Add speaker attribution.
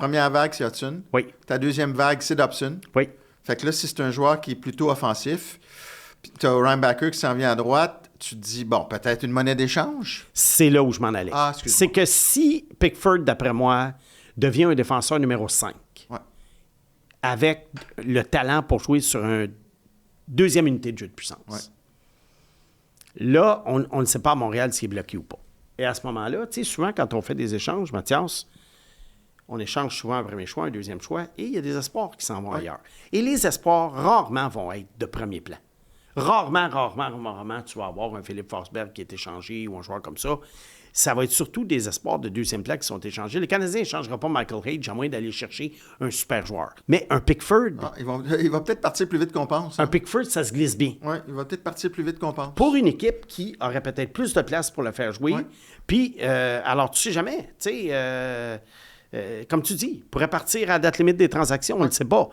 Speaker 1: première vague, c'est Hudson.
Speaker 2: Oui.
Speaker 1: Ta deuxième vague, c'est Dobson.
Speaker 2: Oui.
Speaker 1: Fait que là, si c'est un joueur qui est plutôt offensif, puis tu as Ryan Backer qui s'en vient à droite, tu te dis, bon, peut-être une monnaie d'échange?
Speaker 2: C'est là où je m'en allais.
Speaker 1: Ah, excuse-moi.
Speaker 2: C'est que si Pickford, d'après moi, devient un défenseur numéro 5,
Speaker 1: Ouais.
Speaker 2: avec le talent pour jouer sur une deuxième unité de jeu de puissance,
Speaker 1: Ouais.
Speaker 2: là, on ne sait pas à Montréal s'il est bloqué ou pas. Et à ce moment-là, tu sais, souvent, quand on fait des échanges, Mathias, on échange souvent un premier choix, un deuxième choix, et il y a des espoirs qui s'en vont ailleurs. Et les espoirs, rarement, vont être de premier plan. Rarement, tu vas avoir un Philippe Forsberg qui est échangé ou un joueur comme ça. Ça va être surtout des espoirs de deuxième plan qui sont échangés. Le Canadien n'échangera pas Michael Hage à moins d'aller chercher un super joueur. Mais un Pickford,
Speaker 1: Il va peut-être partir plus vite qu'on pense.
Speaker 2: un Pickford, ça se glisse bien.
Speaker 1: Oui, il va peut-être partir plus vite qu'on pense.
Speaker 2: Pour une équipe qui aurait peut-être plus de place pour le faire jouer.
Speaker 1: Ouais.
Speaker 2: Puis, alors, tu sais jamais, tu sais, comme tu dis, il pourrait partir à la date limite des transactions, on ne le sait pas.